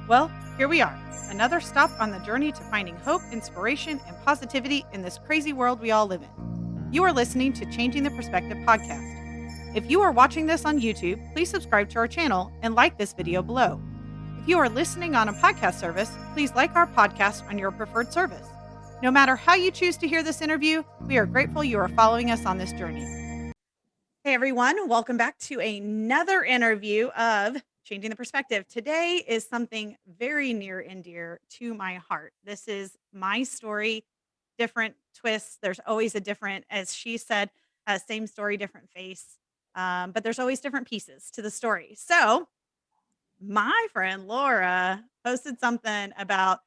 Well, here we are, another stop on the journey to finding hope, inspiration, and positivity in this crazy world we all live in. You are listening to Changing the Perspective podcast. If you are watching this on YouTube, please subscribe to our channel and like this video below. If you are listening on a podcast service, please like our podcast on your preferred service. No matter how you choose to hear this interview, we are grateful you are following us on this journey. Hey everyone, welcome back to another interview of Changing the Perspective. Today is something very near and dear to my heart. This is my story, different twists. There's always a different, as she said, same story, different face. But there's always different pieces to the story. So my friend Laura posted something about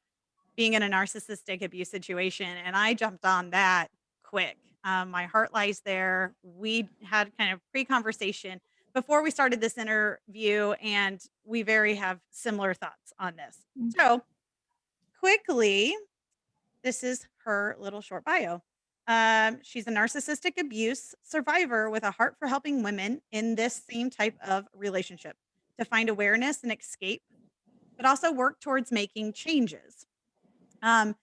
being in a narcissistic abuse situation, and I jumped on that quick. My heart lies there. We had kind of pre-conversation before we started this interview, and we very have similar thoughts on this. So quickly, this is her little short bio. She's a narcissistic abuse survivor with a heart for helping women in this same type of relationship to find awareness and escape, but also work towards making changes. Um,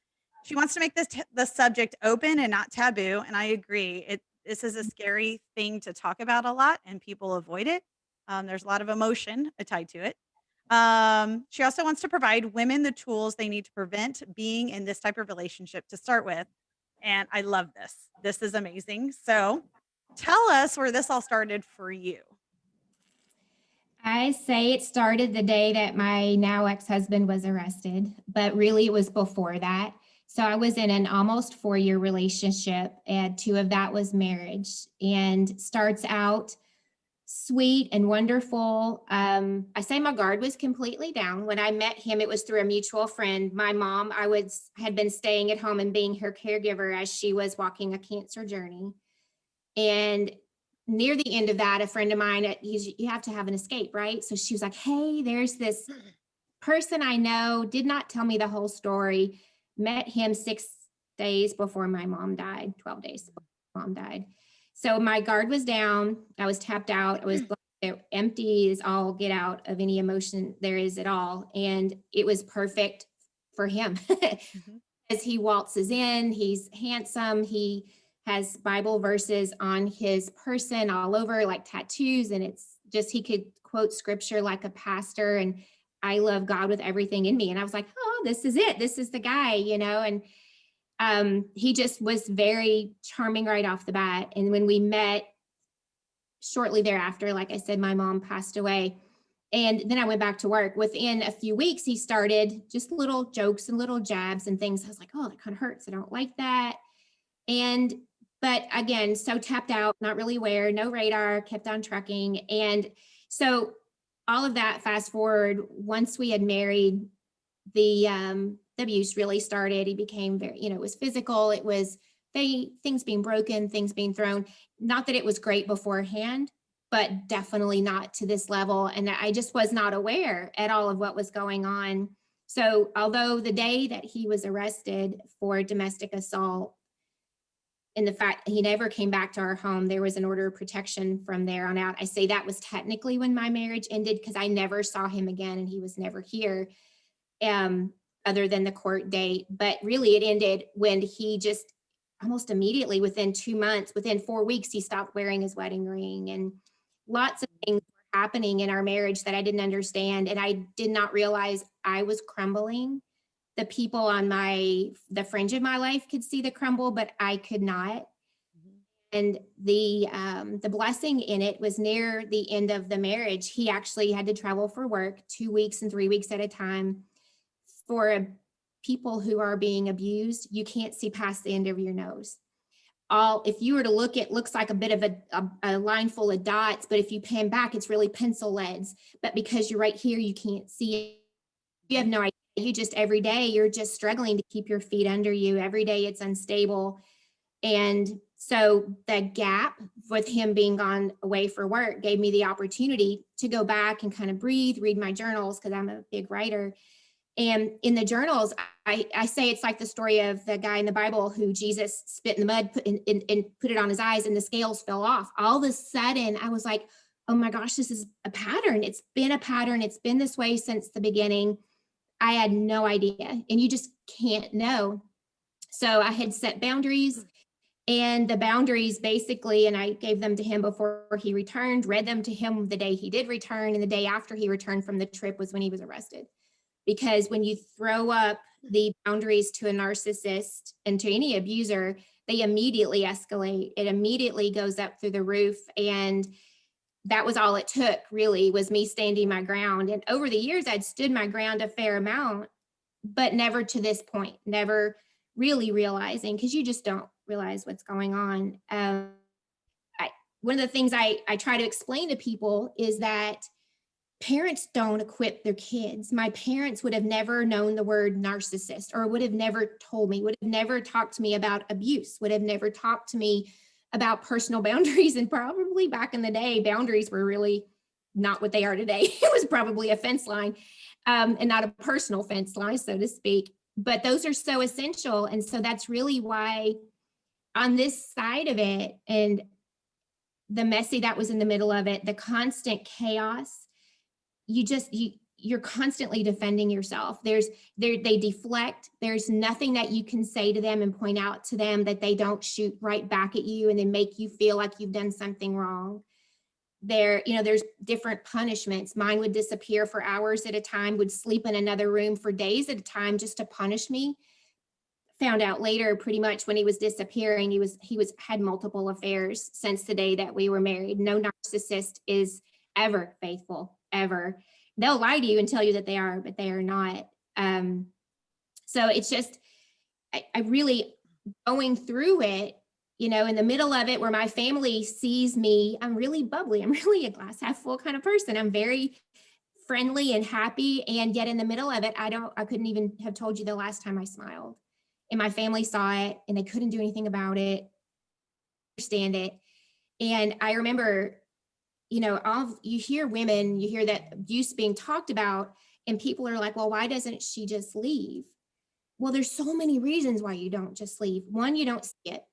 she wants to make the subject open and not taboo, and I agree. This is a scary thing to talk about a lot, and people avoid it. There's a lot of emotion tied to it. She also wants to provide women the tools they need to prevent being in this type of relationship to start with, and I love this. This is amazing. So, tell us where this all started for you. I say it started the day that my now ex-husband was arrested, but really it was before that. So I was in an almost 4-year relationship, and 2 of that was marriage, and starts out sweet and wonderful. I say my guard was completely down. When I met him, it was through a mutual friend. My mom, had been staying at home and being her caregiver as she was walking a cancer journey. And near the end of that, a friend of mine, you have to have an escape, right? So she was like, hey, there's this person I know, did not tell me the whole story, met him 6 days before my mom died, 12 days before my mom died. So my guard was down. I was tapped out. I was empty as all get out of any emotion there is at all. And it was perfect for him. As he waltzes in, he's handsome. He has Bible verses on his person all over, like tattoos. And it's just, he could quote scripture like a pastor. And I love God with everything in me. And I was like, oh, this is it. This is the guy, And he just was very charming right off the bat. And when we met shortly thereafter, like I said, my mom passed away. And then I went back to work. Within a few weeks, he started just little jokes and little jabs and things. I was like, oh, that kind of hurts. I don't like that. But again, so tapped out, not really aware, no radar, kept on trucking. And so all of that, fast forward, once we had married, the abuse really started. He became very, it was physical. It was things being broken, things being thrown. Not that it was great beforehand, but definitely not to this level. And I just was not aware at all of what was going on. So although the day that he was arrested for domestic assault, and the fact he never came back to our home, there was an order of protection from there on out. I say that was technically when my marriage ended because I never saw him again and he was never here. Other than the court date, but really it ended when he just almost immediately within 2 months, within 4 weeks, he stopped wearing his wedding ring, and lots of things were happening in our marriage that I didn't understand. And I did not realize I was crumbling. The people on the fringe of my life could see the crumble, but I could not. And the blessing in it was near the end of the marriage. He actually had to travel for work 2 weeks and 3 weeks at a time. For people who are being abused, you can't see past the end of your nose. If you were to look, it looks like a bit of a line full of dots, but if you pan back, it's really pencil leads. But because you're right here, you can't see it. You have no idea. You just, every day, you're just struggling to keep your feet under you. Every day it's unstable. And so the gap with him being gone away for work gave me the opportunity to go back and kind of breathe, read my journals, because I'm a big writer. And in the journals, I say it's like the story of the guy in the Bible who Jesus spit in the mud and put it on his eyes and the scales fell off. All of a sudden, I was like, oh my gosh, this is a pattern. It's been a pattern. It's been this way since the beginning. I had no idea, and you just can't know. So I had set boundaries, and the boundaries basically, and I gave them to him before he returned, read them to him the day he did return, and the day after he returned from the trip was when he was arrested. Because when you throw up the boundaries to a narcissist and to any abuser, they immediately escalate. It immediately goes up through the roof. And that was all it took, really, was me standing my ground. And over the years, I'd stood my ground a fair amount, but never to this point, never really realizing, because you just don't realize what's going on. One of the things I try to explain to people is that parents don't equip their kids. My parents would have never known the word narcissist, or would have never told me, would have never talked to me about abuse, would have never talked to me about personal boundaries. And probably back in the day, boundaries were really not what they are today. It was probably a fence line, and not a personal fence line, so to speak. But those are so essential. And so that's really why on this side of it, and the messy that was in the middle of it, the constant chaos, you're constantly defending yourself. They deflect. There's nothing that you can say to them and point out to them that they don't shoot right back at you and then make you feel like you've done something wrong. There's different punishments. Mine would disappear for hours at a time, would sleep in another room for days at a time just to punish me. Found out later, pretty much when he was disappearing, he had multiple affairs since the day that we were married. No narcissist is ever faithful, ever. They'll lie to you and tell you that they are, but they are not. So it's just, I really, going through it, in the middle of it, where my family sees me, I'm really bubbly. I'm really a glass half full kind of person. I'm very friendly and happy. And yet in the middle of it, I couldn't even have told you the last time I smiled. And my family saw it and they couldn't do anything about it, understand it. And I remember, you hear women, you hear that abuse being talked about, and people are like, well, why doesn't she just leave? Well, there's so many reasons why you don't just leave. One, you don't see it.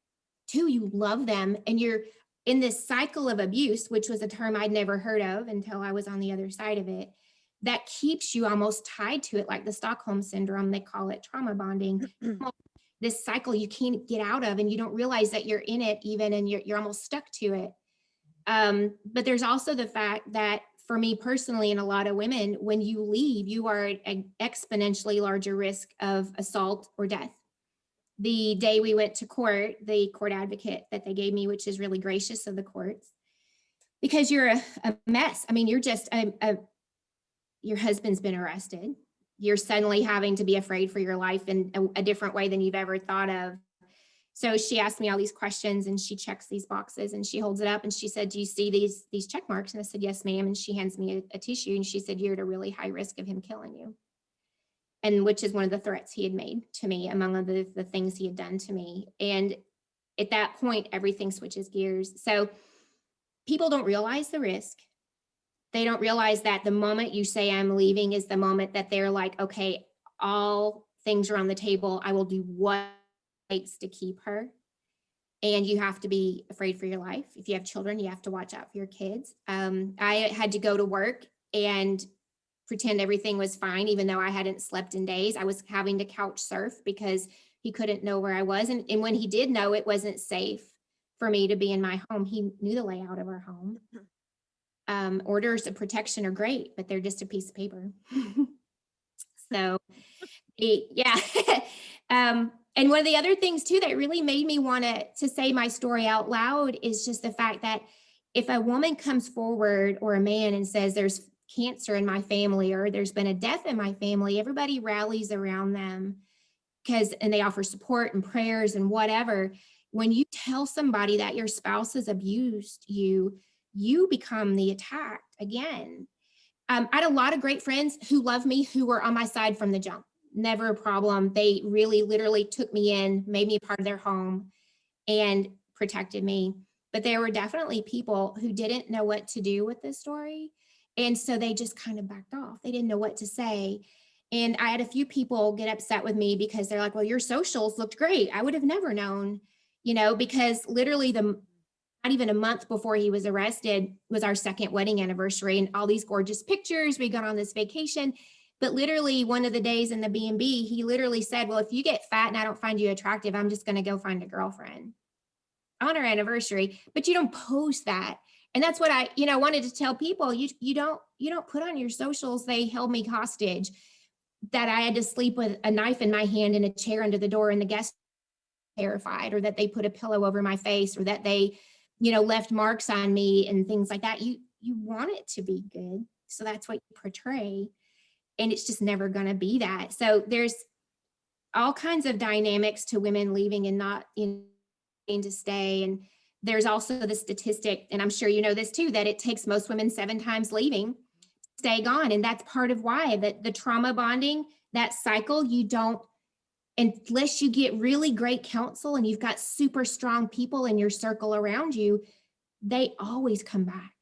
Two, you love them, and you're in this cycle of abuse, which was a term I'd never heard of until I was on the other side of it, that keeps you almost tied to it, like the Stockholm syndrome, they call it trauma bonding. This cycle you can't get out of, and you don't realize that you're in it even, and you're almost stuck to it. But there's also the fact that for me personally, and a lot of women, when you leave, you are at an exponentially larger risk of assault or death. The day we went to court, the court advocate that they gave me, which is really gracious of the courts, because you're a mess. I mean, you're just, your husband's been arrested. You're suddenly having to be afraid for your life in a different way than you've ever thought of. So she asked me all these questions, and she checks these boxes, and she holds it up, and she said, do you see these check marks? And I said, yes, ma'am. And she hands me a tissue, and she said, you're at a really high risk of him killing you. And which is one of the threats he had made to me, among other the things he had done to me. And at that point, everything switches gears. So people don't realize the risk. They don't realize that the moment you say I'm leaving is the moment that they're like, okay, all things are on the table. I will do what it takes to keep her. And you have to be afraid for your life. If you have children, you have to watch out for your kids. I had to go to work and pretend everything was fine, even though I hadn't slept in days. I was having to couch surf because he couldn't know where I was. And when he did know, it wasn't safe for me to be in my home. He knew the layout of our home. Orders of protection are great, but they're just a piece of paper. So, yeah. And one of the other things too that really made me want to say my story out loud is just the fact that if a woman comes forward, or a man, and says there's cancer in my family, or there's been a death in my family, everybody rallies around them and they offer support and prayers and whatever. When you tell somebody that your spouse has abused you, you become the attacked again. I had a lot of great friends who love me, who were on my side from the jump. Never a problem. They really literally took me in, made me a part of their home, and protected me. But there were definitely people who didn't know what to do with this story. And so they just kind of backed off. They didn't know what to say. And I had a few people get upset with me because they're like, well, your socials looked great. I would have never known, because literally not even a month before he was arrested was our second wedding anniversary, and all these gorgeous pictures. We got on this vacation, But literally one of the days in the B&B, he literally said, well, if you get fat and I don't find you attractive, I'm just going to go find a girlfriend on our anniversary. But you don't post that. And that's what I, wanted to tell people. You don't put on your socials, they held me hostage, that I had to sleep with a knife in my hand in a chair under the door and the guests terrified, or that they put a pillow over my face, or that they, left marks on me and things like that. You want it to be good. So that's what you portray. And it's just never going to be that. So there's all kinds of dynamics to women leaving and not to stay. And there's also the statistic, and I'm sure you know this too, that it takes most women 7 times leaving to stay gone. And that's part of why the trauma bonding, that cycle, you don't, unless you get really great counsel and you've got super strong people in your circle around you, they always come back.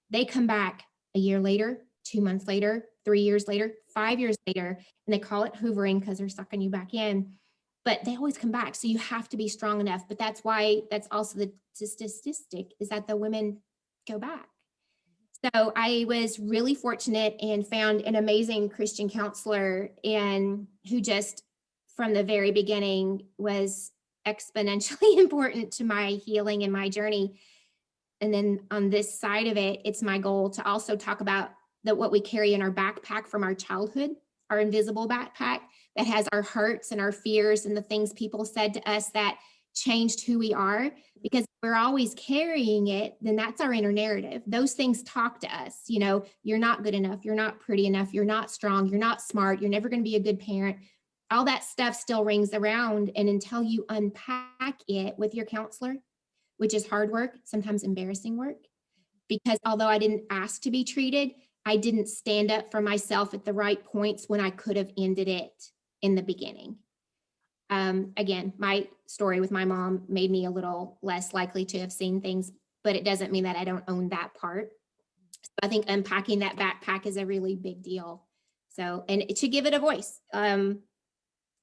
They come back a year later, 2 months later, 3 years later, 5 years later, and they call it hoovering because they're sucking you back in, but they always come back. So you have to be strong enough. But that's why, that's also the statistic, is that the women go back. So I was really fortunate and found an amazing Christian counselor, and who just from the very beginning was exponentially important to my healing and my journey. And then on this side of it, it's my goal to also talk about what we carry in our backpack from our childhood, our invisible backpack that has our hurts and our fears and the things people said to us that changed who we are. Because if we're always carrying it, then that's our inner narrative. Those things talk to us. You're not good enough. You're not pretty enough. You're not strong. You're not smart. You're never going to be a good parent. All that stuff still rings around. And until you unpack it with your counselor, which is hard work, sometimes embarrassing work, because although I didn't ask to be treated, I didn't stand up for myself at the right points when I could have ended it in the beginning. Again, my story with my mom made me a little less likely to have seen things, but it doesn't mean that I don't own that part. So I think unpacking that backpack is a really big deal. So, and to give it a voice,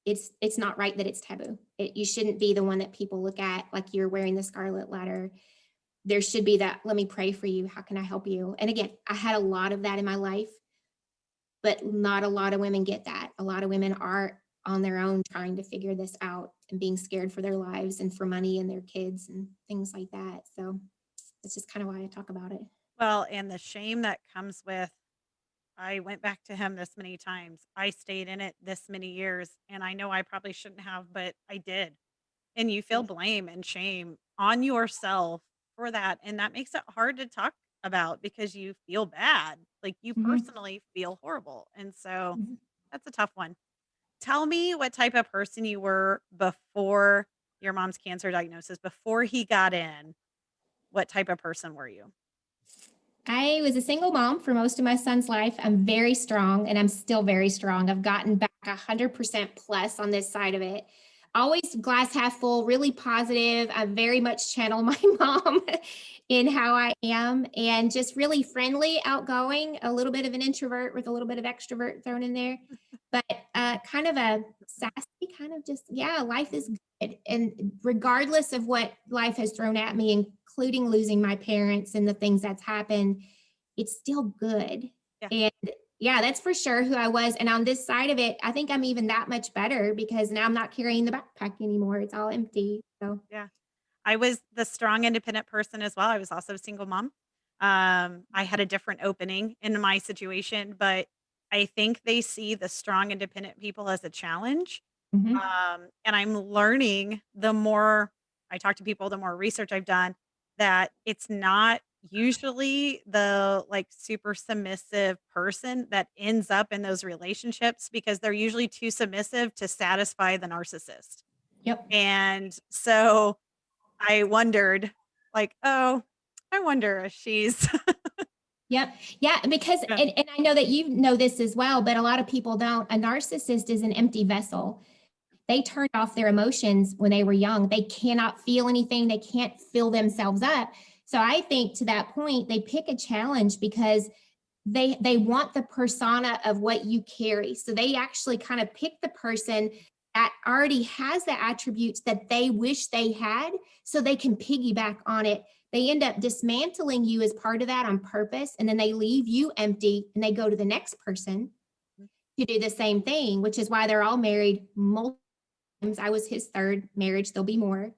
it's not right that it's taboo. You shouldn't be the one that people look at like you're wearing the scarlet letter. There should be that, let me pray for you. How can I help you? And again, I had a lot of that in my life, but not a lot of women get that. A lot of women are on their own trying to figure this out and being scared for their lives and for money and their kids and things like that. So that's just kind of why I talk about it. Well, and the shame that comes with, I went back to him this many times. I stayed in it this many years, and I know I probably shouldn't have, but I did. And you feel Yeah. blame and shame on yourself for that. And that makes it hard to talk about because you feel bad. Like you Mhm. personally feel horrible. And so Mhm. that's a tough one. Tell me what type of person you were before your mom's cancer diagnosis, before he got in. What type of person were you? I was a single mom for most of my son's life. I'm very strong, and I'm still very strong. I've gotten back 100% plus on this side of it. Always glass half full, really positive. I very much channel my mom in how I am, and just really friendly, outgoing, a little bit of an introvert with a little bit of extrovert thrown in there, but kind of a sassy, kind of just, yeah, life is good. And regardless of what life has thrown at me, including losing my parents and the things that's happened, it's still good. Yeah. And yeah, that's for sure who I was. And on this side of it, I think I'm even that much better because now I'm not carrying the backpack anymore. It's all empty. So Yeah. I was the strong, independent person as well. I was also a single mom. I had a different opening in my situation, but I think they see the strong, independent people as a challenge. mhm. And I'm learning the more I talk to people, the more research I've done, that it's not usually the like super submissive person that ends up in those relationships because they're usually too submissive to satisfy the narcissist. Yep. And so I wondered, like, oh, I wonder if she's Yep. Yeah. Because, yeah. and I know that you know this as well, but a lot of people don't. A narcissist is an empty vessel. They turned off their emotions when they were young. They cannot feel anything. They can't fill themselves up. So I think to that point, they pick a challenge because they want the persona of what you carry. So they actually kind of pick the person that already has the attributes that they wish they had so they can piggyback on it. They end up dismantling you as part of that on purpose, and then they leave you empty and they go to the next person to do the same thing, which is why they're all married multiple times. I was his third marriage. There'll be more.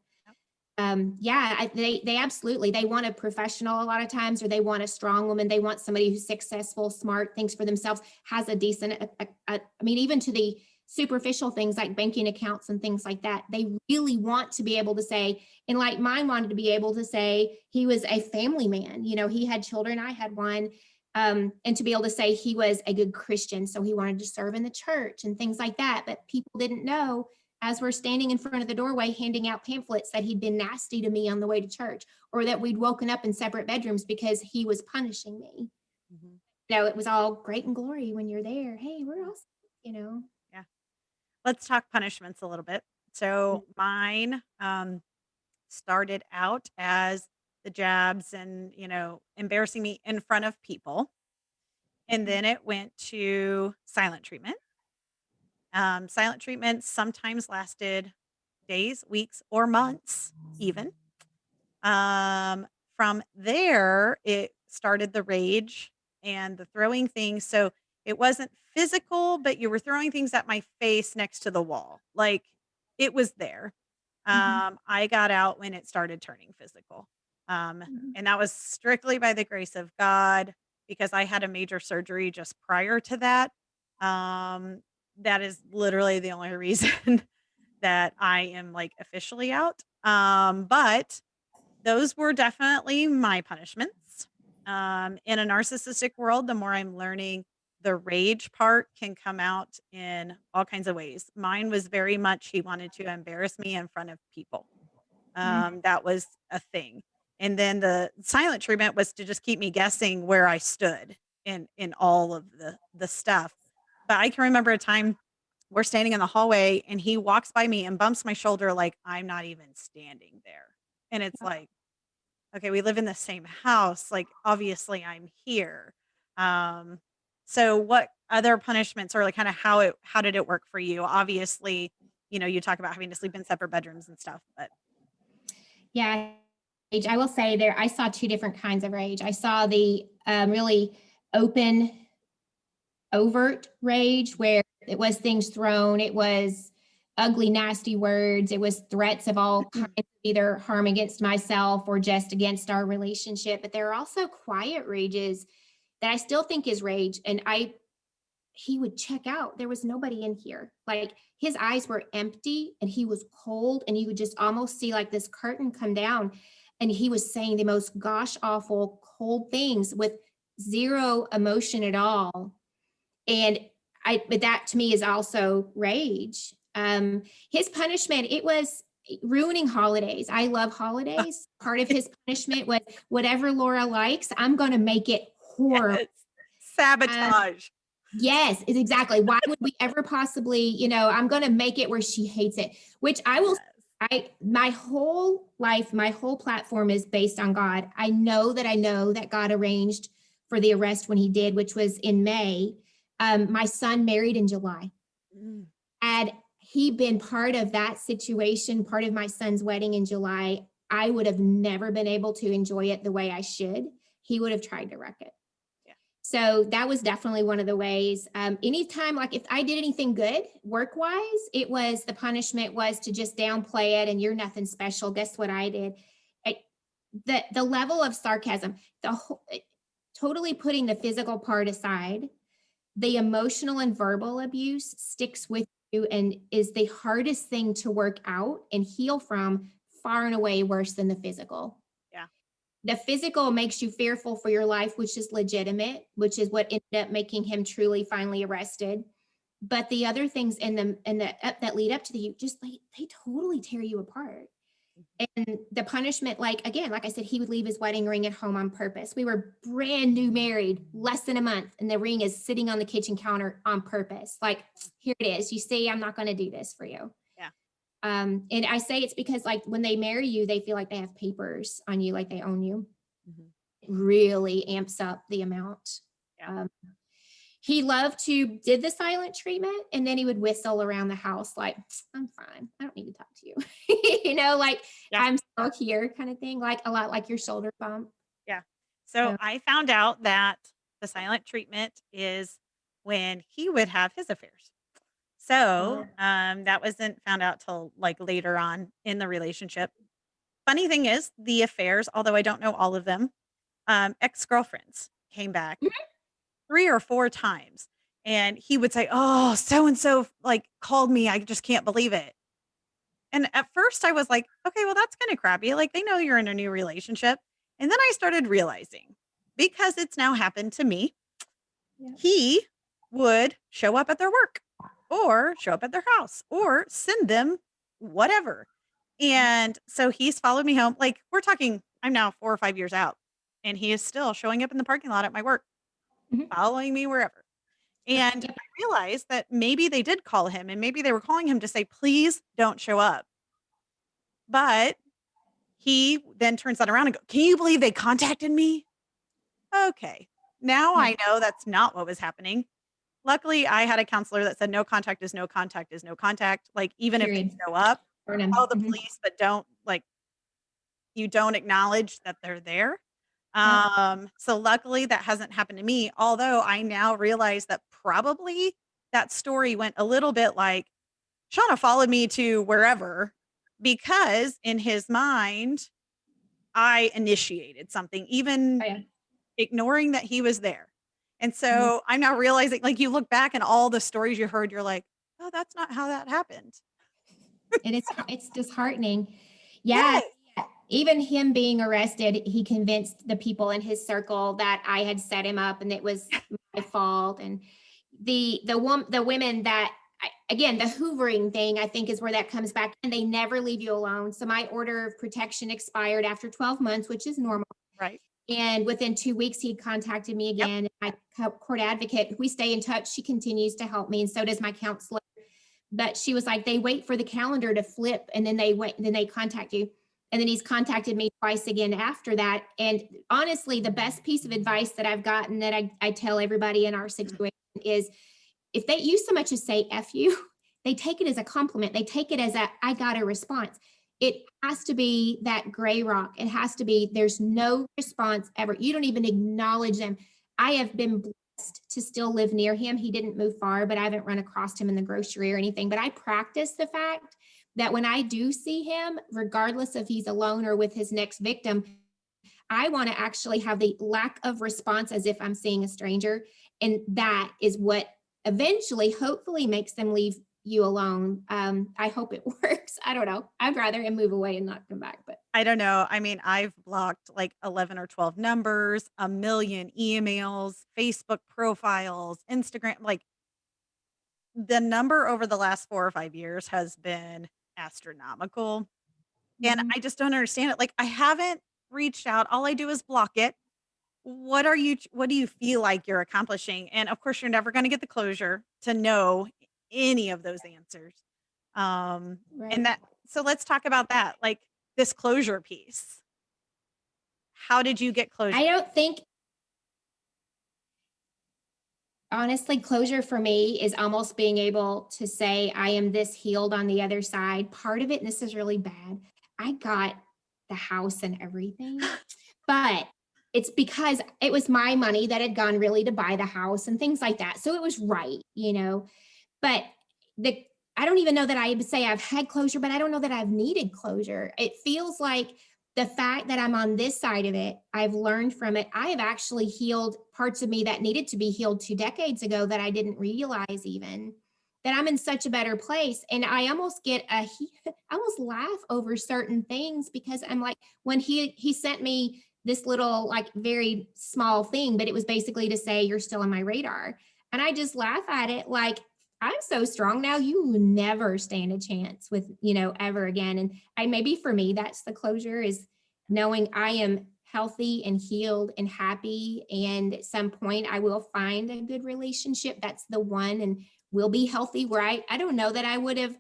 Yeah, they absolutely, they want a professional a lot of times, or they want a strong woman. They want somebody who's successful, smart, thinks for themselves, has a decent, I mean, even to the superficial things like banking accounts and things like that. They really want to be able to say, and like mine wanted to be able to say he was a family man. You know, he had children, I had one. And to be able to say he was a good Christian. So he wanted to serve in the church and things like that. But people didn't know, as we're standing in front of the doorway handing out pamphlets, that he'd been nasty to me on the way to church, or that we'd woken up in separate bedrooms because he was punishing me. Mm-hmm. You know, it was all great and glory when you're there. Hey, we're awesome, you know. Yeah. Let's talk punishments a little bit. So mine started out as the jabs and, embarrassing me in front of people. And then it went to silent treatment. Silent treatment sometimes lasted days, weeks, or months, even. From there, it started the rage and the throwing things. So it wasn't physical, but you were throwing things at my face next to the wall. Like it was there. I got out when it started turning physical. Um, and that was strictly by the grace of God because I had a major surgery just prior to that. Um, that is literally the only reason that I am like officially out. But those were definitely my punishments. In a narcissistic world, the more I'm learning, the rage part can come out in all kinds of ways. Mine was very much he wanted to embarrass me in front of people. That was a thing. And then the silent treatment was to just keep me guessing where I stood in all of the stuff. But I can remember a time we're standing in the hallway and he walks by me and bumps my shoulder like I'm not even standing there. And it's like, okay, we live in the same house. Like, obviously, I'm here. Um, so what other punishments or like kind of how did it work for you? Obviously, you talk about having to sleep in separate bedrooms and stuff, but Yeah, I will say there, I saw two different kinds of rage. I saw the really open, overt rage where it was things thrown, it was ugly, nasty words, it was threats of all kinds of either harm against myself or just against our relationship. But there are also quiet rages that I still think is rage. And he would check out. There was nobody in here. Like his eyes were empty and he was cold, and you would just almost see like this curtain come down. And he was saying the most gosh awful, cold things with zero emotion at all. And but that to me is also rage. His punishment, it was ruining holidays. I love holidays. Part of his punishment was whatever Laura likes, I'm going to make it horrible. yes, sabotage. Yes, is exactly. Why would we ever possibly, I'm going to make it where she hates it, which I will, my whole life, my whole platform is based on God. I know that God arranged for the arrest when he did, which was in May. My son married in July. Had he been part of that situation, part of my son's wedding in July, I would have never been able to enjoy it the way I should. He would have tried to wreck it. So that was definitely one of the ways. Anytime, like if I did anything good work-wise, it was the punishment was to just downplay it and you're nothing special. Guess what I did? The level of sarcasm, totally putting the physical part aside, the emotional and verbal abuse sticks with you and is the hardest thing to work out and heal from, far and away worse than the physical. The physical makes you fearful for your life, which is legitimate, which is what ended up making him truly finally arrested. But the other things that lead up to the just they totally tear you apart. And the punishment, like I said, he would leave his wedding ring at home on purpose. We were brand new married, less than a month, and the ring is sitting on the kitchen counter on purpose. Like, here it is. You see, I'm not going to do this for you. And I say it's because like when they marry you, they feel like they have papers on you, like they own you. It really amps up the amount. He did the silent treatment, and then he would whistle around the house like, I'm fine. I don't need to talk to you. I'm still here kind of thing, like a lot like your shoulder bump. Yeah. So I found out that the silent treatment is when he would have his affairs. So, Oh. that wasn't found out till, like, later on in the relationship. Funny thing is, the affairs, although I don't know all of them, ex-girlfriends came back Mhm. 3 or 4 times, and he would say, "Oh, so and so, like, called me, I just can't believe it." And at first I was like, "Okay, well, that's kinda crappy, like, they know you're in a new relationship." And then I started realizing, because it's now happened to me, Yeah. he would show up at their work or show up at their house or send them whatever. And so he's followed me home. Like, we're talking, I'm now 4 or 5 years out, and he is still showing up in the parking lot at my work, Mhm. following me wherever. And Yep. I realized that maybe they did call him and maybe they were calling him to say, "Please don't show up." But he then turns that around and go, "Can you believe they contacted me?" Okay. Now Yep. I know that's not what was happening. Luckily, I had a counselor that said no contact is no contact is no contact. Like, even if they Period. show up, Burn 'em. call the Mhm. police, but don't, like, you don't acknowledge that they're there. Yep. So luckily that hasn't happened to me, although I now realize that probably that story went a little bit like, Shauna followed me to wherever, because in his mind, I initiated something, Oh, even yeah. ignoring that he was there. And Mhm. so I'm now realizing, like, you look back and all the stories you heard, you're like, "Oh, that's not how that happened." It's disheartening. Yeah, Yes. yeah. Even him being arrested, he convinced the people in his circle that I had set him up and it was my fault. And the women that again, the hoovering thing, I think is where that comes back, and they never leave you alone. So my order of protection expired after 12 months, which is normal. Right. And within 2 weeks, he contacted me Yep. again. My court advocate, we stay in touch. She continues to help me, and so does my counselor. But she was like, they wait for the calendar to flip and then they wait, then they contact you. And then he's contacted me twice again after that. And honestly, the best piece of advice that I've gotten that I tell everybody in our Mm. situation is if they use so much as say F you, they take it as a compliment. They take it as a, I got a response. It has to be that gray rock. It has to be, there's no response ever. You don't even acknowledge them. I have been blessed to still live near him. He didn't move far, but I haven't run across him in the grocery or anything. But I practice the fact that when I do see him, regardless if he's alone or with his next victim, I want to actually have the lack of response as if I'm seeing a stranger. And that is what eventually, hopefully, makes them leave you alone. I hope it works. I don't know. I'd rather him move away and not come back, but I don't know. I mean, I've blocked like 11 or 12 numbers, a million emails, Facebook profiles, Instagram. Like, the number over the last 4 or 5 years has been astronomical. And mhm. I just don't understand it. Like, I haven't reached out. All I do is block it. What do you feel like you're accomplishing? And of course, you're never gonna get the closure to know any of those answers. Um, and Right. that so let's talk about that, like, this closure piece. How did you get I closure? don't think, honestly, closure for me is almost being able to say, I am this healed on the other side. Part of it, and this is really bad, I got the house and everything, but it's because it was my money that had gone really to buy the house and things like that. So it was right, you know. But the I don't even know that I would say I've had closure, but I don't know that I've needed closure. It feels like the fact that I'm on this side of it, I've learned from it. I have actually healed parts of me that needed to be healed 2 decades ago that I didn't realize even. That I'm in such a better place. And I almost get I almost laugh over certain things because I'm like, when he sent me this little, like, very small thing, but it was basically to say you're still on my radar. And I just laugh at it like, I'm so strong now, you will never stand a chance with, ever again. And I maybe for me, that's the closure, is knowing I am healthy and healed and happy. And at some point I will find a good relationship. That's the one, and will be healthy where I don't know that I would have,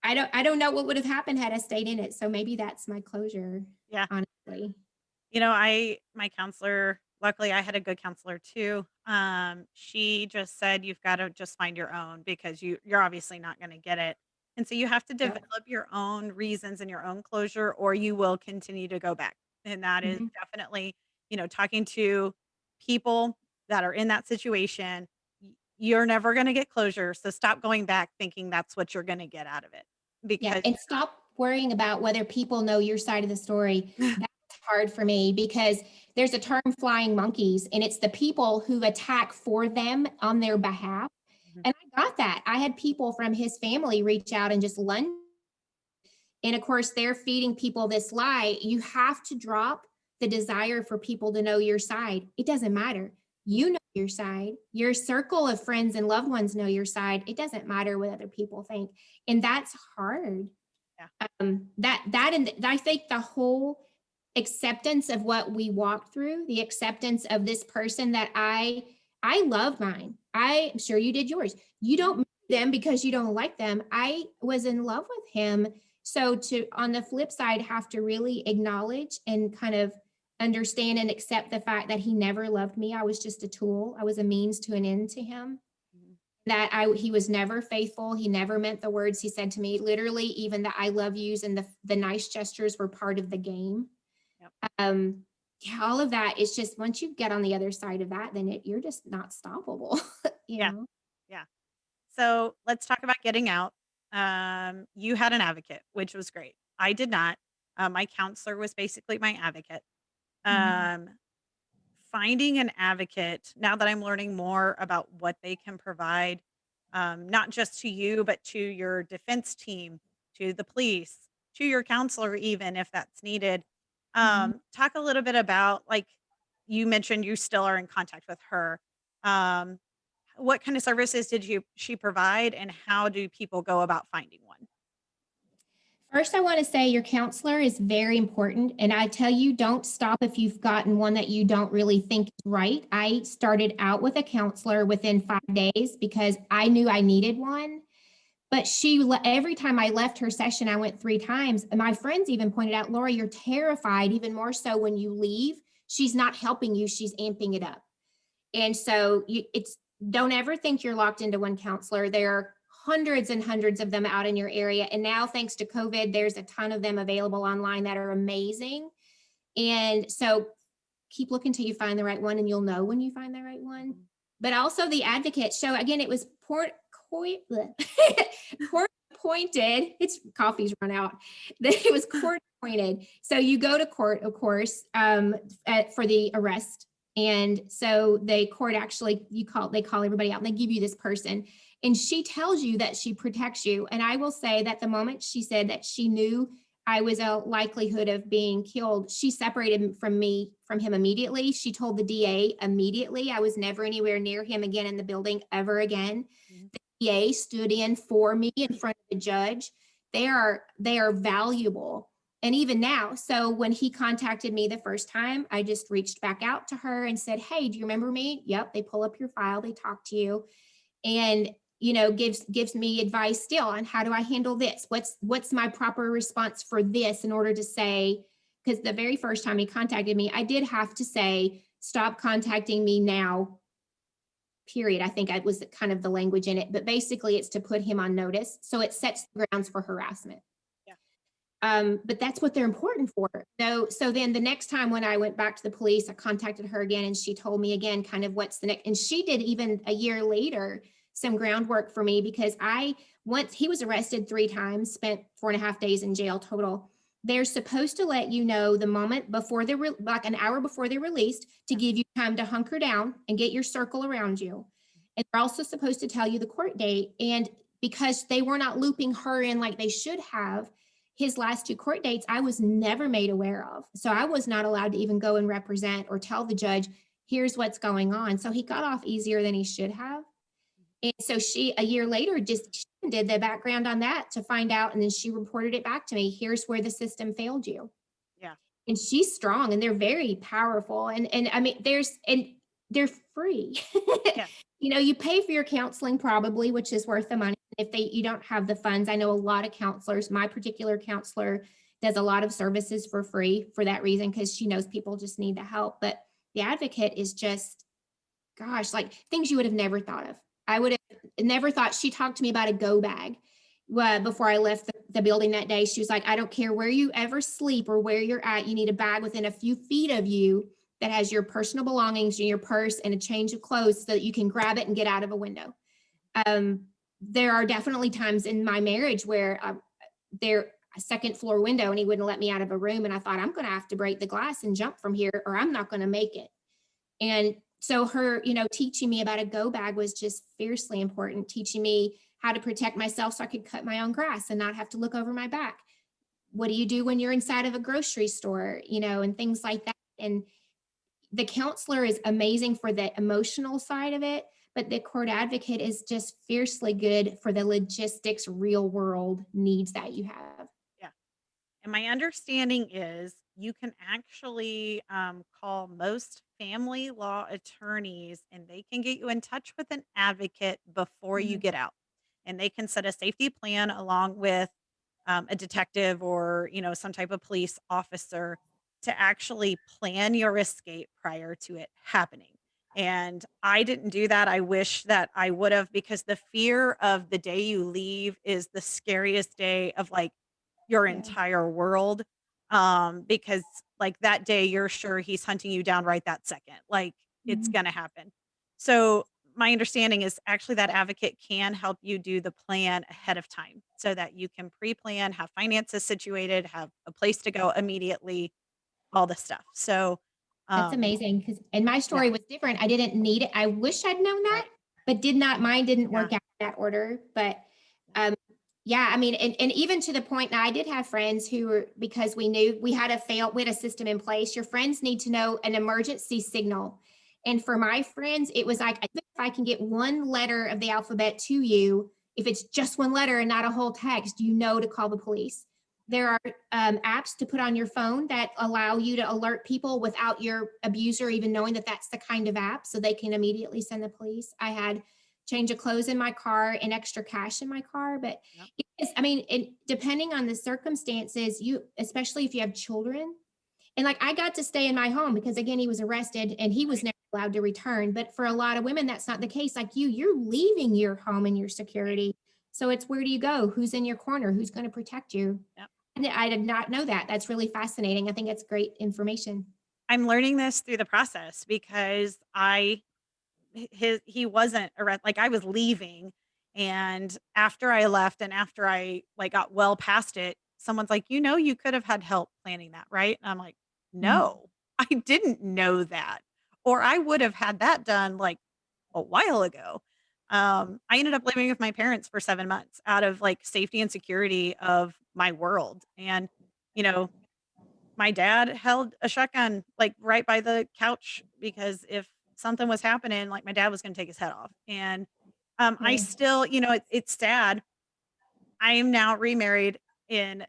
I don't know what would have happened had I stayed in it. So maybe that's my closure, Yeah. honestly. My counselor, luckily I had a good counselor too. She just said, "You've gotta just find your own because you're obviously not gonna get it. And so you have to Yep. develop your own reasons and your own closure, or you will continue to go back." And that is Mhm. definitely, talking to people that are in that situation. you're never going to get closure. So stop going back thinking that's what you're going to get out of it Yeah, because and stop worrying about whether people know your side of the story. That's hard for me because there's a term flying monkeys, and it's the people who attack for them on their behalf. Mhm. And I got that. I had people from his family reach out and just lunge. And of course, they're feeding people this lie. You have to drop the desire for people to know your side. It doesn't matter. You know your side. Your circle of friends and loved ones know your side. It doesn't matter what other people think. And that's hard. Yeah. And I think the whole acceptance of what we walked through, the acceptance of this person that I love mine. I'm sure you did yours. You don't marry them because you don't like them. I was in love with him. So to, on the flip side, have to really acknowledge and kind of understand and accept the fact that he never loved me. I was just a tool. I was a means to an end to him. Mhm. That he was never faithful. He never meant the words he said to me. Literally, even the I love yous and the nice gestures were part of the game. Yep. Yeah, all of that is just once you get on the other side of that, then you're just not stoppable. you Yeah. know. Yeah. So let's talk about getting out. You had an advocate, which was great. I did not. My counselor was basically my advocate. Mhm. Um, Finding an advocate, now that I'm learning more about what they can provide, not just to you, but to your defense team, to the police, to your counselor, even if that's needed. Mhm. Talk a little bit about, like, you mentioned you still are in contact with her. Um, what kind of services did she provide, and how do people go about finding one? First, I want to say your counselor is very important. And I tell you, don't stop if you've gotten one that you don't really think is right. I started out with a counselor within 5 days because I knew I needed one. But every time I left her session, I went 3 times. And my friends even pointed out, Laura, you're terrified, even more so when you leave. She's not helping you, she's amping it up. And so it's don't ever think you're locked into one counselor. There are hundreds and hundreds of them out in your area. And now, thanks to COVID, there's a ton of them available online that are amazing. And so keep looking till you find the right one, and you'll know when you find the right one. Mhm. But also the advocate show, again, it was court appointed. It's coffee's run out. It was court appointed. So you go to court, of course, for the arrest. And so the court actually, they call everybody out and they give you this person. And she tells you that she protects you. And I will say that the moment she said that she knew I was a likelihood of being killed, she separated from him immediately. She told the DA immediately. I was never anywhere near him again in the building ever again. Mhm. The DA stood in for me in front of the judge. They are valuable. And even now, so when he contacted me the first time, I just reached back out to her and said, hey, do you remember me? Yep. They pull up your file, they talk to you, and gives me advice still on how do I handle this, what's my proper response for this, in order to say, because the very first time he contacted me, I did have to say, stop contacting me now, period. I think I was kind of the language in it, but basically it's to put him on notice, so it sets the grounds for harassment. Yeah. But that's what they're important for. So then the next time when I went back to the police, I contacted her again, and she told me again kind of what's the next. And she did, even a year later, some groundwork for me, because once he was arrested 3 times, spent 4.5 days in jail total. They're supposed to let you know the moment before like an hour before they're released, to give you time to hunker down and get your circle around you. And they're also supposed to tell you the court date. And because they were not looping her in like they should have, his last 2 court dates, I was never made aware of. So I was not allowed to even go and represent or tell the judge, here's what's going on. So he got off easier than he should have. And so she, a year later, just did the background on that to find out. And then she reported it back to me. Here's where the system failed you. Yeah. And she's strong, and they're very powerful. And I mean, they're free. Yeah. You pay for your counseling probably, which is worth the money. If you don't have the funds, I know a lot of counselors, my particular counselor does a lot of services for free for that reason, because she knows people just need the help. But the advocate is just, gosh, like things you would have never thought of. I would have never thought. She talked to me about a go bag before I left the building that day. She was like, I don't care where you ever sleep or where you're at. You need a bag within a few feet of you that has your personal belongings and your purse and a change of clothes so that you can grab it and get out of a window. There are definitely times in my marriage where there a second floor window and he wouldn't let me out of a room. And I thought, I'm going to have to break the glass and jump from here or I'm not going to make it. And so her, teaching me about a go bag was just fiercely important, teaching me how to protect myself so I could cut my own grass and not have to look over my back. What do you do when you're inside of a grocery store, and things like that. And the counselor is amazing for the emotional side of it, but the court advocate is just fiercely good for the logistics, real world needs that you have. Yeah. And my understanding is you can actually call most family law attorneys and they can get you in touch with an advocate before you Mhm. get out. And they can set a safety plan along with a detective or, some type of police officer to actually plan your escape prior to it happening. And I didn't do that. I wish that I would have because the fear of the day you leave is the scariest day of like your Yeah. entire world, because, like, that day, you're sure he's hunting you down right that second, like, it's Mhm. gonna happen. So, my understanding is actually that advocate can help you do the plan ahead of time so that you can pre-plan, have finances situated, have a place to go immediately, all the stuff. So, That's um amazing because, and my yeah, story was different. I didn't need it. I wish I'd known right, that, but mine didn't yeah, work out in that order. But um, yeah, I mean, and even to the point now, I did have friends who were, because we knew we had a system in place. Your friends need to know an emergency signal. And for my friends, it was like, if I can get one letter of the alphabet to you, if it's just one letter and not a whole text, to call the police. There are apps to put on your phone that allow you to alert people without your abuser even knowing that that's the kind of app, so they can immediately send the police. I had change of clothes in my car and extra cash in my car, but yep, yes, I mean, depending on the circumstances, especially if you have children, and like I got to stay in my home because again, he was arrested and he was right, never allowed to return. But for a lot of women, that's not the case. Like you're leaving your home and your right, security. So it's, where do you go? Who's in your corner? Who's going to protect you? yep. And I did not know that. That's really fascinating. I think it's great information. I'm learning this through the process because he wasn't like, I was leaving, and after I left and after I, like, got well past it, someone's like, you could have had help planning that, right?" And I'm like, Mhm. "No, I didn't know that, or I would have had that done, like, a while ago." I ended up living with my parents for 7 months out of, like, safety and security of my world, and, you know, my dad held a shotgun, like, right by the couch because if something was happening, like, my dad was gonna take his head off, and, I Yeah. still it's sad. I am now remarried in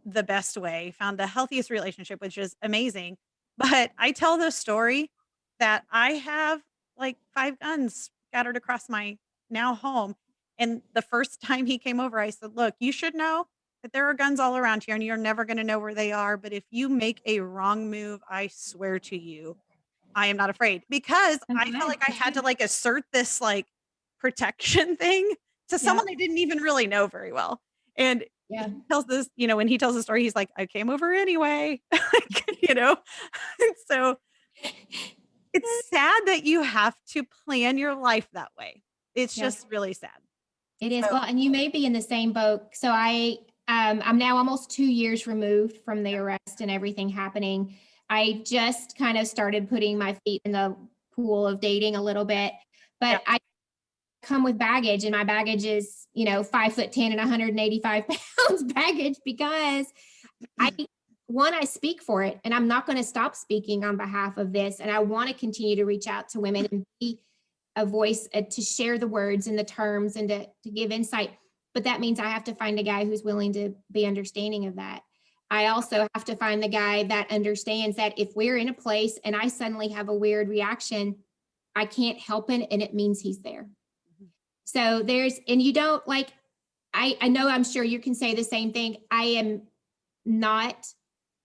the best way, found the healthiest relationship, which is amazing, but I tell this story that I have, like, 5 guns scattered across my now home, and the first time he came over, I said, "Look, you should know that there are guns all around here, and you're never gonna know where they are, but if you make a wrong move, I swear to you, I am not afraid," because I'm I felt glad. like I That's had to, good. like, assert this, like, protection thing to Yeah. someone I didn't even really know very well, and Yeah. he tells this when he tells the story, he's like, "I came over anyway." Like, you know? And so, it's sad that you have to plan your life that way. It's Yeah. just really sad. It is. So Well, and you may be in the same boat. So I'm now almost 2 years removed from the arrest and everything happening. I just kind of started putting my feet in the pool of dating a little bit, yeah, but I come with baggage, and my baggage is, 5'10" and 185 pounds baggage because I, I speak for it, and I'm not going to stop speaking on behalf of this. And I want to continue to reach out to women and be a voice, to share the words and the terms and to give insight. But that means I have to find a guy who's willing to be understanding of that. I also have to find the guy that understands that if we're in a place and I suddenly have a weird reaction, I can't help it. And it means he's there. Mhm. So and you don't like, I know, I'm sure you can say the same thing. Not,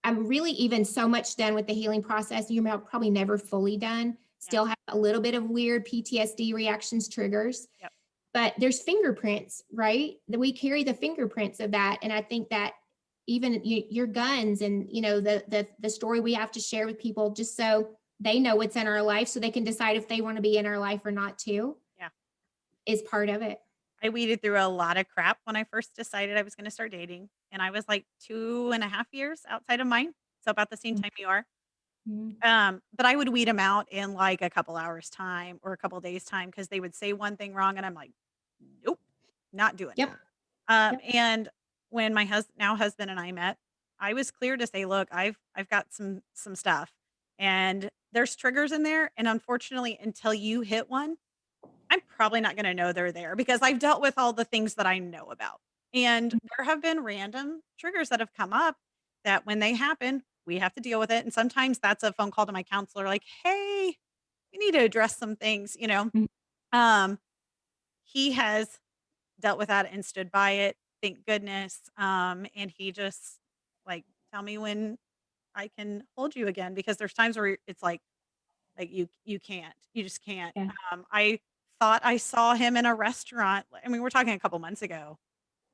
I'm really even so much done with the healing process. You're probably never fully done. Yeah, Still have a little bit of weird PTSD reactions, triggers, yep, but there's fingerprints, right? That we carry the fingerprints of that. And I think that even your guns and, the story we have to share with people, just so they know what's in our life, so they can decide if they want to be in our life or not too, Yeah. is part of it. I weeded through a lot of crap when I first decided I was gonna start dating, and I was, like, 2.5 years outside of mine, so about the same time you are. Mhm. But I would weed them out in, like, a couple hours time or a couple days time because they would say one thing wrong, and I'm like, "Nope, not doing it." Yep. Yep. And when my now husband and I met, I was clear to say, "Look, I've got some stuff, and there's triggers in there, and unfortunately, until you hit one, I'm probably not gonna know they're there because I've dealt with all the things that I know about." And there have been random triggers that have come up that when they happen, we have to deal with it, and sometimes that's a phone call to my counselor like, "Hey, we need to address some things," you know? Mhm. Um, he has dealt with that and stood by it, thank goodness, and he just, like, "Tell me when I can hold you again," because there's times where it's like, you can't. You just can't. Yeah. I thought I saw him in a restaurant, I mean, we're talking a couple months ago,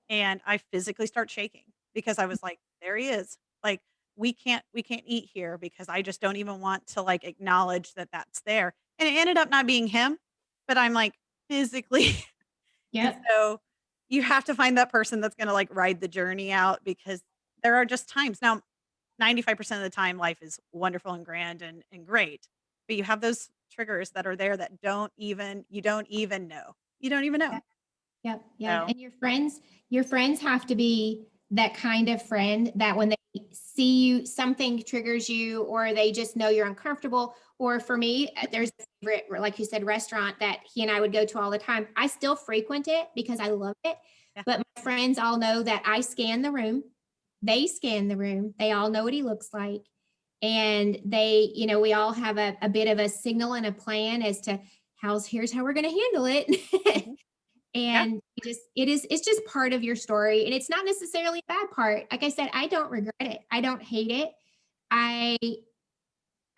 and I physically start shaking because I was like, "There he is." Like, we can't eat here because I just don't even want to, like, acknowledge that that's there, and it ended up not being him, but I'm, like, physically and Yep. so you have to find that person that's gonna, like, ride the journey out because there are just times now 95% of the time, life is wonderful and grand and great, but you have those triggers that are there that you don't even know. You don't even know. Yep. Yep. Yep. So And your friends have to be that kind of friend that when they see you, something triggers you, or they just know you're uncomfortable. Or for me, there's a favorite, like you said, restaurant that he and I would go to all the time. I still frequent it because I love it. yeah, But my friends all know that I scan the room. They scan the room. They all know what he looks like. And they, we all have a bit of a signal and a plan as to here's how we're going to handle it. mhm, yeah, And it's just part of your story, and it's not necessarily a bad part. Like I said, I don't regret it, I don't hate it. I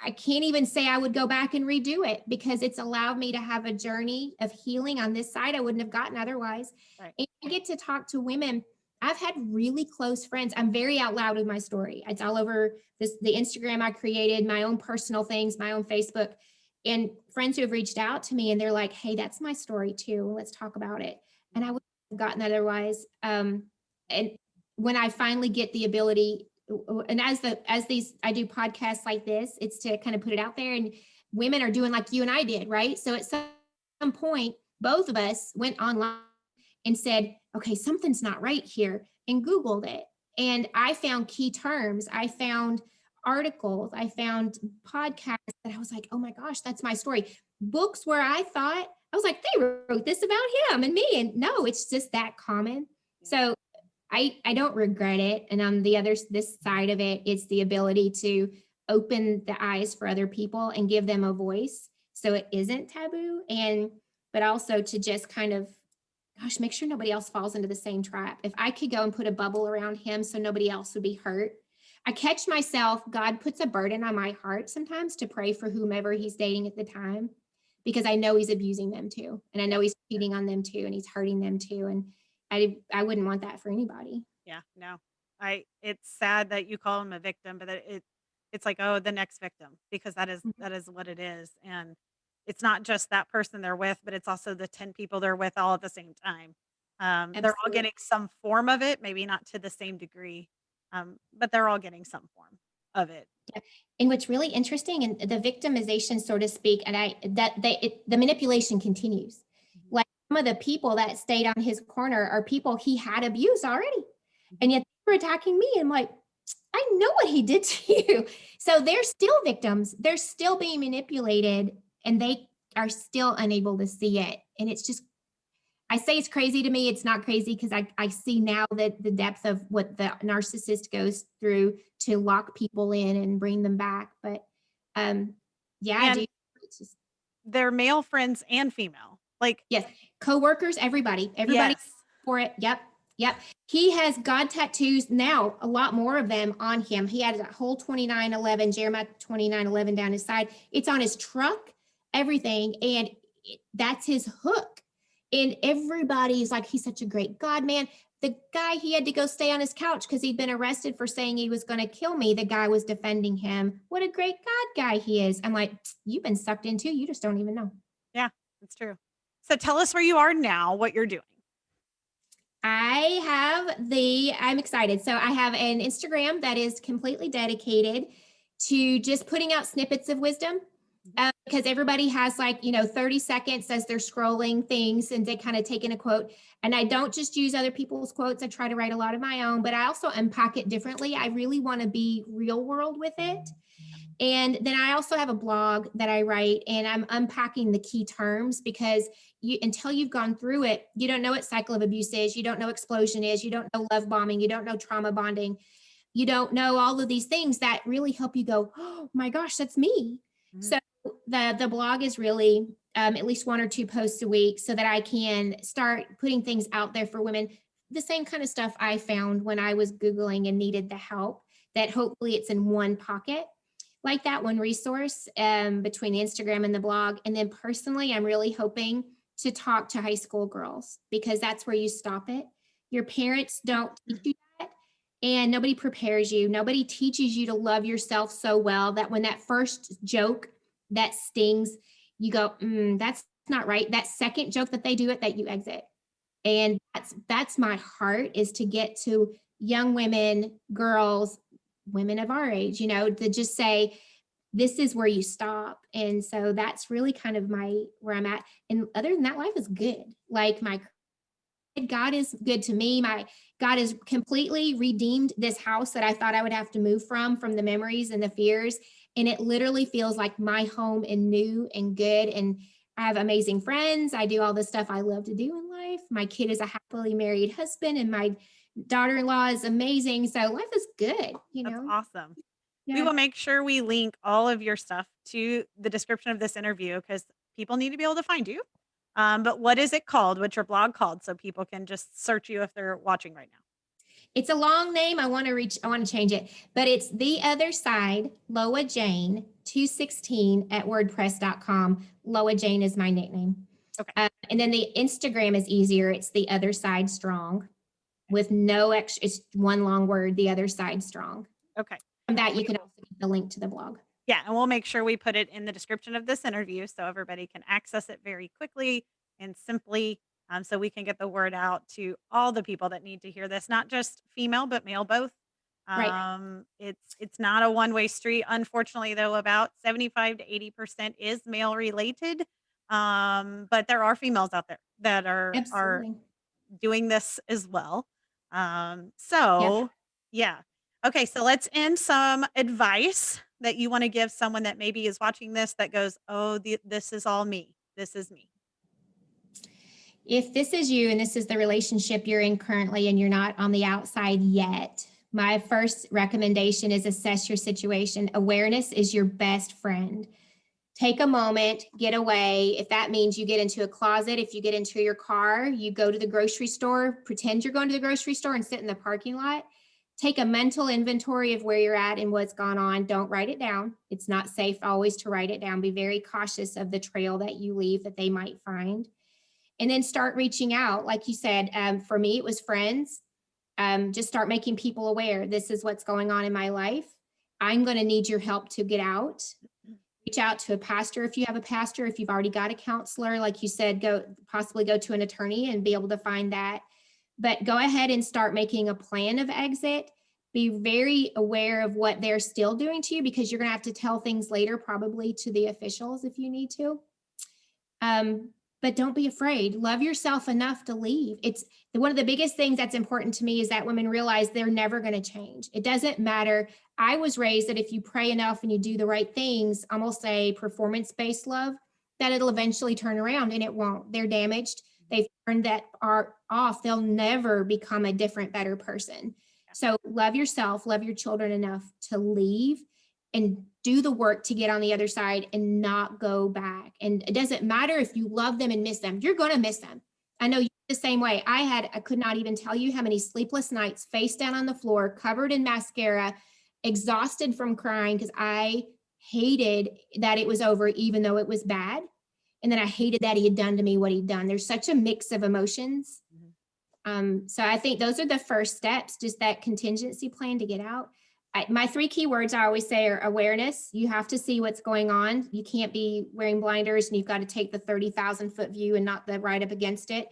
i can't even say I would go back and redo it because it's allowed me to have a journey of healing on this side I wouldn't have gotten otherwise. right. And I get to talk to women. I've had really close friends. I'm very out loud with my story. It's all over the Instagram I created, my own personal things, my own Facebook, and friends who have reached out to me and they're like, "Hey, that's my story too. Let's talk about it." And I Mhm, wouldn't have gotten otherwise. And when I finally get the ability, and as these I do podcasts like this, it's to kind of put it out there, and women are doing like you and I did, right? So at some point, both of us went online and said, okay, something's not right here, and Googled it. And I found key terms. I found articles. I found podcasts that I was like, oh my gosh, that's my story. Books where I thought, I was like, they wrote this about him and me. And no, it's just that common. yeah, So I don't regret it. And on the other, this side of it, it's the ability to open the eyes for other people and give them a voice. So it isn't taboo. But also to just kind of, gosh, make sure nobody else falls into the same trap. If I could go and put a bubble around him so nobody else would be hurt. I catch myself, God puts a burden on my heart sometimes to pray for whomever he's dating at the time, because I know he's abusing them too. And I yeah, know he's cheating on them too, and he's hurting them too. And I wouldn't want that for anybody. yeah, no. It's sad that you call him a victim, but it's like, "Oh, the next victim," because Mhm. that is what it is, and it's not just that person they're with, but it's also the 10 people they're with all at the same time. They're all Absolutely. getting some form of it, maybe not to the same degree, but they're all getting some form of it. Yeah. And what's really interesting, and the victimization, so to speak, and the manipulation continues. Mhm, Like some of the people that stayed on his corner are people he had abused already, mhm, and yet they were attacking me. I'm like, I know what he did to you. So they're still victims. They're still being manipulated, and they are still unable to see it. And it's just, I say it's crazy to me. It's not crazy because I see now that the depth of what the narcissist goes through to lock people in and bring them back. But um, yeah, I do. and It's just, they're male friends and female. Like, yes, coworkers, everybody yes. for it. Yep, yep. He has God tattoos now, a lot more of them on him. He had a whole 2911, Jeremiah 2911 down his side. It's on his truck, everything, and that's his hook. And everybody's like, he's such a great God man. The guy, he had to go stay on his couch because he'd been arrested for saying he was going to kill me. The guy was defending him. What a great God guy he is. I'm like, you've been sucked in too. You just don't even know. Yeah, that's true. So tell us where you are now, what you're doing. I'm excited. So I have an Instagram that is completely dedicated to just putting out snippets of wisdom. Because everybody has 30 seconds as they're scrolling things and they kind of take in a quote. And I don't just use other people's quotes. I try to write a lot of my own, but I also unpack it differently. I really want to be real world with it. And then I also have a blog that I write, and I'm unpacking the key terms, because until you've gone through it, you don't know what cycle of abuse is. You don't know explosion is. You don't know love bombing. You don't know trauma bonding. You don't know all of these things that really help you go, oh my gosh, that's me. Mm-hmm. So the blog is really at least 1 or 2 posts a week, so that I can start putting things out there for women. The same kind of stuff I found when I was Googling and needed the help, that hopefully it's in one pocket, like that one resource between the Instagram and the blog. And then personally, I'm really hoping to talk to high school girls, because that's where you stop it. Your parents don't teach you that, and nobody prepares you. Nobody teaches you to love yourself so well that when that first joke that stings, you go, that's not right. That second joke that they do it, that you exit. And that's my heart, is to get to young women, girls, women of our age, to just say, this is where you stop. And so that's really kind of where I'm at. And other than that, life is good. Like God is good to me. My God has completely redeemed this house that I thought I would have to move from the memories and the fears. And it literally feels like my home and new and good. And I have amazing friends. I do all the stuff I love to do in life. My kid is a happily married husband, and my daughter-in-law is amazing. So life is good, That's awesome. Yeah. We will make sure we link all of your stuff to the description of this interview, because people need to be able to find you. But what is it called? What's your blog called, so people can just search you if they're watching right now? It's a long name. I want to change it, but it's The Other Side, Loa Jane 216 at WordPress.com. Loa Jane is my nickname. Okay. And then the Instagram is easier. It's The Other Side Strong, with no extra. It's one long word, The Other Side Strong. Okay. From that, you can also get the link to the blog. Yeah, and we'll make sure we put it in the description of this interview, so everybody can access it very quickly and simply, so we can get the word out to all the people that need to hear this, not just female, but male both. Right. It's not a one-way street. Unfortunately, though, about 75 to 80% is male related. But there are females out there that are doing this as well. Yeah. Okay, so let's end some advice that you want to give someone that maybe is watching this that goes, oh, this is all me. This is me. If this is you and this is the relationship you're in currently and you're not on the outside yet, my first recommendation is assess your situation. Awareness is your best friend. Take a moment, get away. If that means you get into a closet, if you get into your car, you go to the grocery store, pretend you're going to the grocery store and sit in the parking lot. Take a mental inventory of where you're at and what's gone on. Don't write it down. It's not safe always to write it down. Be very cautious of the trail that you leave that they might find. And then start reaching out. Like you said, for me, it was friends. Just start making people aware. This is what's going on in my life. I'm going to need your help to get reach out to a pastor if you have a pastor. If you've already got a counselor, like you said, possibly go to an attorney and be able to find that. But go ahead and start making a plan of exit. Be very aware of what they're still doing to you, because you're going to have to tell things later, probably to the officials if you need to. But don't be afraid. Love yourself enough to leave. It's one of the biggest things that's important to me, is that women realize they're never going to change. It doesn't matter. I was raised that if you pray enough and you do the right things, almost a performance-based love, that it'll eventually turn around, and it won't. They're damaged. They've turned that art off. They'll never become a different, better person. So love yourself, love your children enough to leave and do the work to get on the other side and not go back. And it doesn't matter if you love them and miss them. You're going to miss them. I know you're the same way. I could not even tell you how many sleepless nights, face down on the floor, covered in mascara, exhausted from crying, because I hated that it was over, even though it was bad. And then I hated that he had done to me what he'd done. There's such a mix of emotions. So I think those are the first steps, just that contingency plan to get out. My 3 key words I always say are awareness. You have to see what's going on. You can't be wearing blinders, and you've got to take the 30,000-foot view and not the right up against it.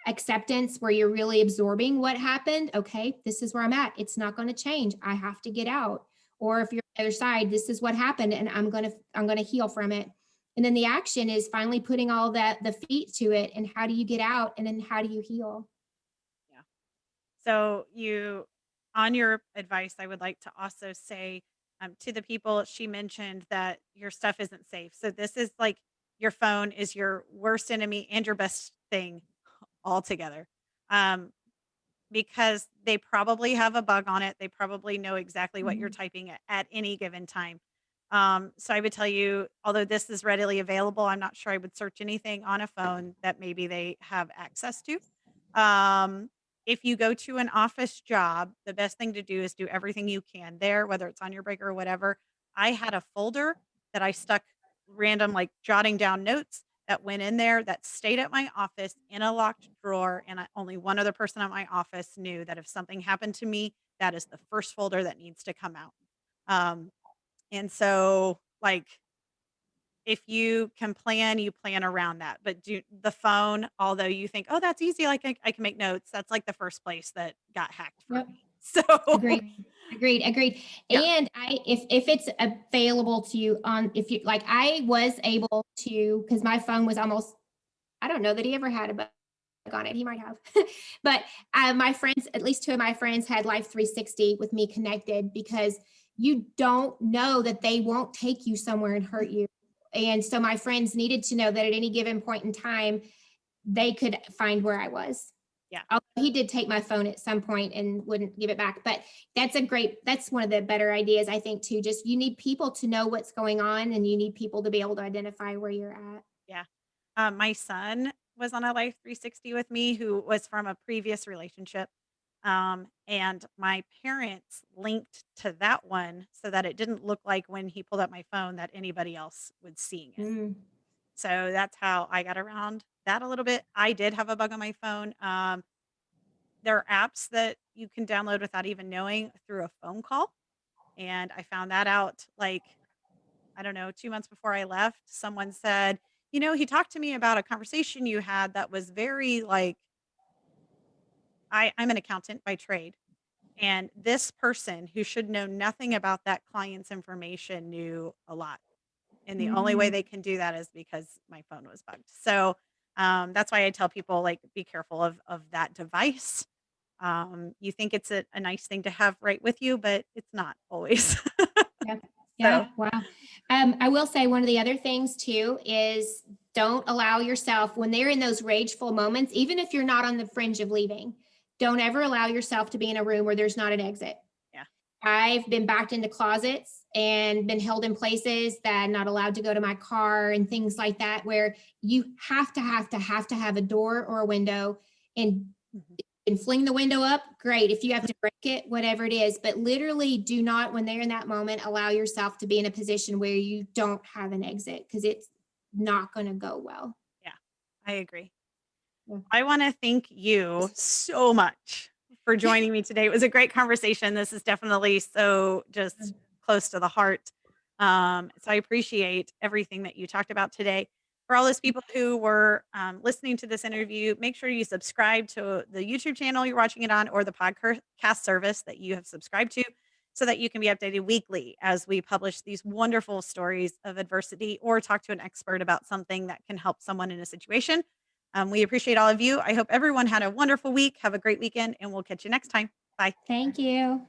Acceptance, where you're really absorbing what happened. Okay, this is where I'm at. It's not going to change. I have to get out. Or if you're on the other side, this is what happened, and I'm gonna heal from it. And then the action is finally putting all the feet to it. And how do you get out? And then how do you heal? Yeah. So on your advice, I would like to also say to the people, she mentioned that your stuff isn't safe. So this is like your phone is your worst enemy and your best thing all together. Um, because they probably have a bug on it. They probably know exactly what you're Mhm. typing at any given time. So I would tell you, although this is readily available, I'm not sure I would search anything on a phone that maybe they have access to. Um, if you go to an office job, the best thing to do is do everything you can there, whether it's on your break or whatever. I had a folder that I stuck random, like jotting down notes that went in there that stayed at my office in a locked drawer. And only one other person at my office knew that if something happened to me, that is the first folder that needs to come out. Um, and so, like, if you can plan, you plan around that. But do the phone, although you think, oh, that's easy, like I can make notes, that's like the first place that got hacked for Yep. me. So, Agreed. yeah. And if it's available to you on, if you like, I was able to, because my phone was almost, I don't know that he ever had a bug on it. He might have, but my friends, at least 2 of my friends, had Life 360 with me connected, because you don't know that they won't take you somewhere and hurt you. And so my friends needed to know that at any given point in time, they could find where I was. Yeah. Although he did take my phone at some point and wouldn't give it back. But that's one of the better ideas, I think, too. Just you need people to know what's going on, and you need people to be able to identify where you're at. Yeah. My son was on a Life 360 with me who was from a previous relationship. And my parents linked to that one so that it didn't look like when he pulled up my phone that anybody else was seeing it. Mm. So that's how I got around that a little bit. I did have a bug on my phone. There are apps that you can download without even knowing through a phone call. And I found that out like, I don't know, 2 months before I left. Someone said, he talked to me about a conversation you had that was very like, I'm an accountant by trade. And this person who should know nothing about that client's information knew a lot. And the only way Mm. they can do that is because my phone was bugged. So that's why I tell people, like, be careful of that device. You think it's a nice thing to have right with you, but it's not always. Yeah. So Yeah. Wow. I will say one of the other things too is don't allow yourself, when they're in those rageful moments, even if you're not on the fringe of leaving, don't ever allow yourself to be in a room where there's not an exit. yeah, I've been backed into closets and been held in places that I'm not allowed to go to my car and things like that, where you have a door or a window, and mhm, fling the window up. Great. If you have to break it, whatever it is, but literally do not, when they're in that moment, allow yourself to be in a position where you don't have an exit, because it's not going to go well. yeah, I agree. Yeah. I want to thank you so much for joining me today. It was a great conversation. This is definitely so just close to the heart. So I appreciate everything that you talked about today. For all those people who were listening to this interview, make sure you subscribe to the YouTube channel you're watching it on, or the podcast service that you have subscribed to, so that you can be updated weekly as we publish these wonderful stories of adversity or talk to an expert about something that can help someone in a situation. We appreciate all of you. I hope everyone had a wonderful week. Have a great weekend, and we'll catch you next time. Bye. Thank you.